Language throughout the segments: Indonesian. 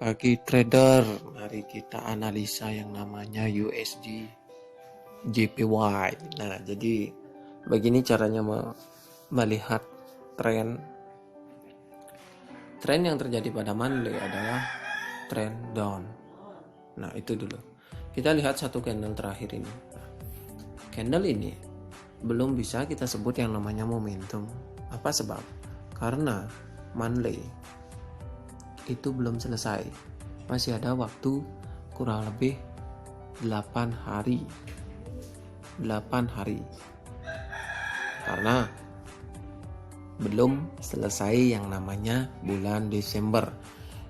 Bagi trader, mari kita analisa yang namanya USD JPY. Nah, jadi begini caranya melihat tren yang terjadi pada Monday adalah tren down. Nah, itu dulu. Kita lihat satu candle terakhir ini. Candle ini belum bisa kita sebut yang namanya momentum. Apa sebab? Karena Monday itu belum selesai. Masih ada waktu kurang lebih 8 hari. 8 hari. Karena belum selesai yang namanya bulan Desember.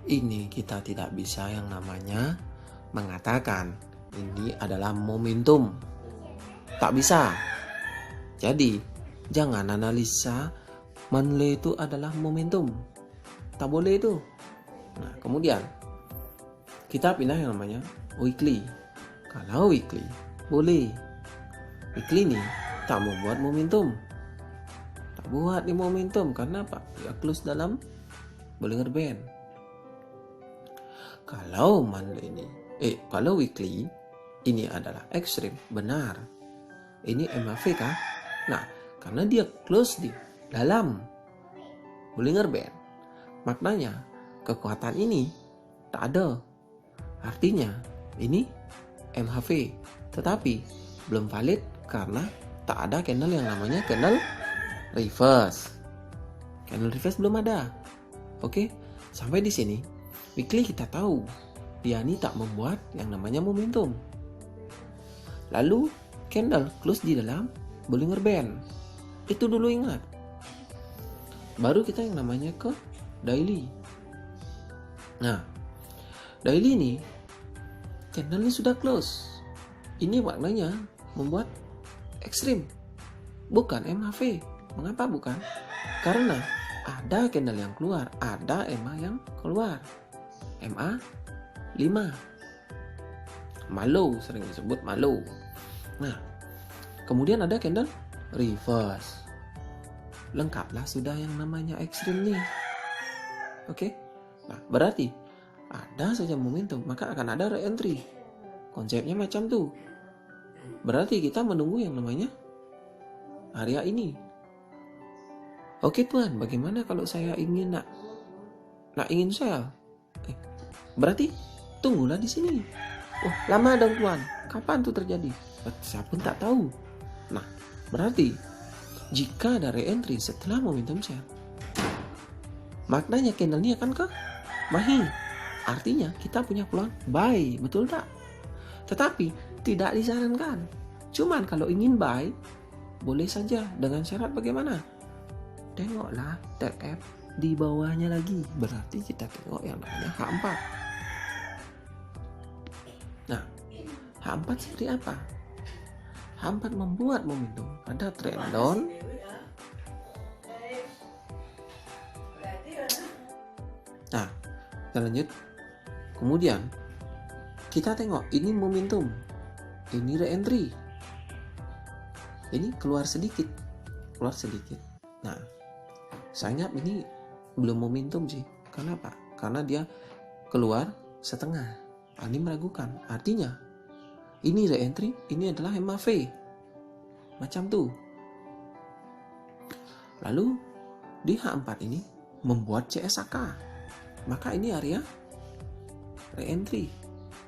Ini kita tidak bisa yang namanya mengatakan ini adalah momentum. Tak bisa. Jadi, jangan analisa Monday itu adalah momentum. Tak boleh itu. Nah, kemudian kita pindah yang namanya weekly. Kalau weekly, boleh. Weekly ini tak membuat momentum. Tak buat di momentum. Karena apa? Dia close dalam Bollinger Band. Kalau Monday ini, kalau weekly, ini adalah ekstrim. Benar. Ini MAV kah? Nah, karena dia close di dalam Bollinger Band, maknanya kekuatan ini tak ada. Artinya ini MHV, tetapi belum valid karena tak ada candle yang namanya candle reverse. Candle reverse belum ada. Oke, sampai di sini weekly kita tahu dia ini tak membuat yang namanya momentum. Lalu candle close di dalam Bollinger Band. Itu dulu ingat. Baru kita yang namanya ke daily. Nah, daily ini candle ini sudah close. Ini maknanya membuat ekstrim, bukan MAV. Mengapa bukan? Karena ada candle yang keluar, ada EMA yang keluar. MA 5. Malo, sering disebut malo. Nah, kemudian ada candle reverse. Lengkaplah sudah yang namanya ekstrim nih. Oke? Nah, berarti ada saja momentum, maka akan ada re-entry. Konsepnya macam tuh. Berarti kita menunggu yang namanya area ini. Oke Tuan, bagaimana kalau saya ingin ingin sell? Berarti tunggulah di sini. Wah, lama dong Tuan. Kapan tuh terjadi? Saya pun tak tahu. Nah, berarti jika ada re-entry setelah momentum sell, maknanya candle ini akan ke mahi. Artinya kita punya peluang buy, betul tak? Tetapi tidak disarankan. Cuman kalau ingin buy, boleh saja dengan syarat bagaimana? Tengoklah TF di bawahnya lagi. Berarti kita tengok yang namanya H4. Nah, H4 seperti apa? H4 membuat momentum. Ada trend down. Nah, kita lanjut. Kemudian kita tengok ini momentum, ini re-entry, ini keluar sedikit. Nah, saya anggap ini belum momentum sih. Kenapa? Karena dia keluar setengah. Ini meragukan. Artinya ini re-entry, ini adalah MAV. Macam tuh. Lalu di H4 ini membuat CSAK. Maka ini area re-entry.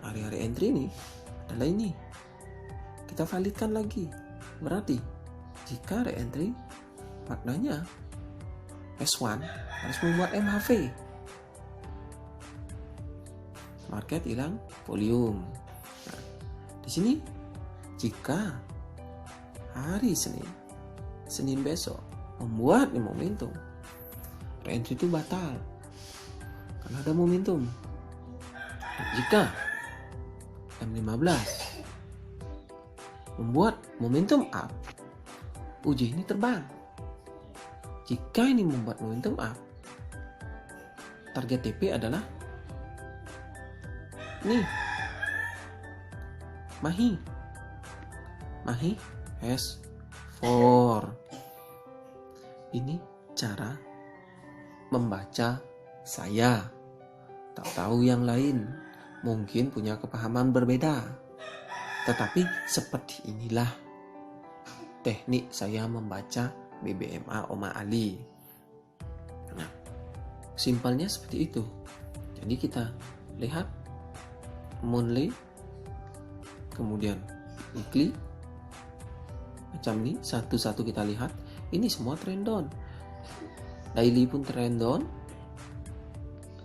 Area re-entry ini adalah ini. Kita validkan lagi. Berarti jika re-entry, maknanya S1 harus membuat MHV. Market hilang volume. Nah, di sini jika hari Senin besok membuat momentum, re-entry itu batal karena ada momentum. Jika M15 membuat momentum up, uji ini terbang. Jika ini membuat momentum up, target TP adalah nih, mahi S4. Ini cara membaca saya. tak tahu yang lain, mungkin punya kepahaman berbeda. Tetapi seperti inilah teknik saya membaca BBMA Oma Ali. Nah, simpelnya seperti itu. Jadi kita lihat monthly, kemudian weekly, macam ini satu-satu kita lihat. Ini semua trend down. Daily pun trend down.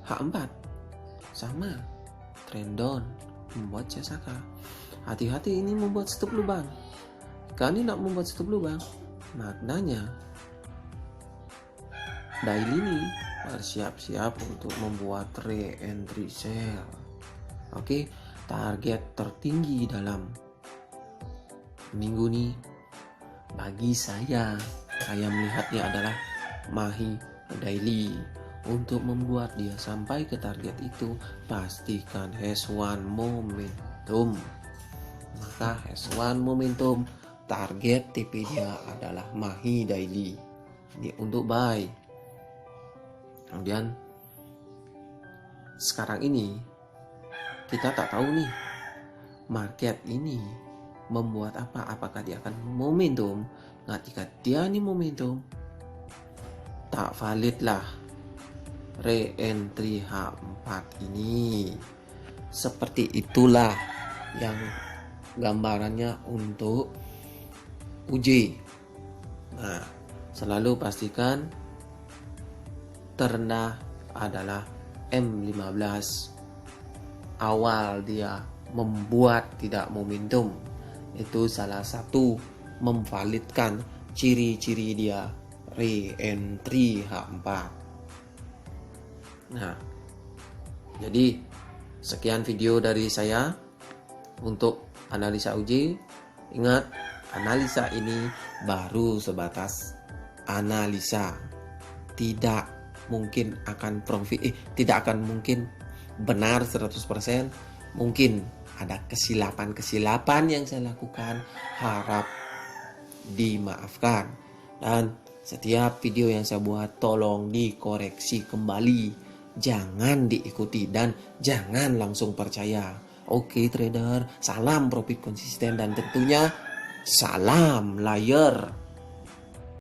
H4 sama trend down, membuat Cesaka. Hati-hati, ini membuat stop lubang. Jika ini nak membuat stop lubang, maknanya daily ini bersiap-siap untuk membuat re-entry sell. Oke, target tertinggi dalam minggu ini bagi saya melihatnya adalah Mahi daily. Untuk membuat dia sampai ke target itu, pastikan has one momentum. Maka has one momentum, target TP dia adalah Mahi daily. Ini untuk buy. Kemudian sekarang ini kita tak tahu nih market ini membuat apa. Apakah dia akan momentum? Nah, jika dia ini momentum, tak valid lah re-entry H4 ini. Seperti itulah yang gambarannya untuk UJ. Nah, selalu pastikan terendah adalah M15. Awal dia membuat tidak momentum, itu salah satu memvalidkan ciri-ciri dia re-entry H4. Nah, jadi sekian video dari saya untuk analisa UJ. Ingat, analisa ini baru sebatas analisa. Tidak mungkin akan tidak akan mungkin benar 100%. Mungkin ada kesilapan yang saya lakukan, harap dimaafkan. Dan setiap video yang saya buat tolong dikoreksi kembali. Jangan diikuti dan jangan langsung percaya. Oke trader, salam profit konsisten dan tentunya salam layar.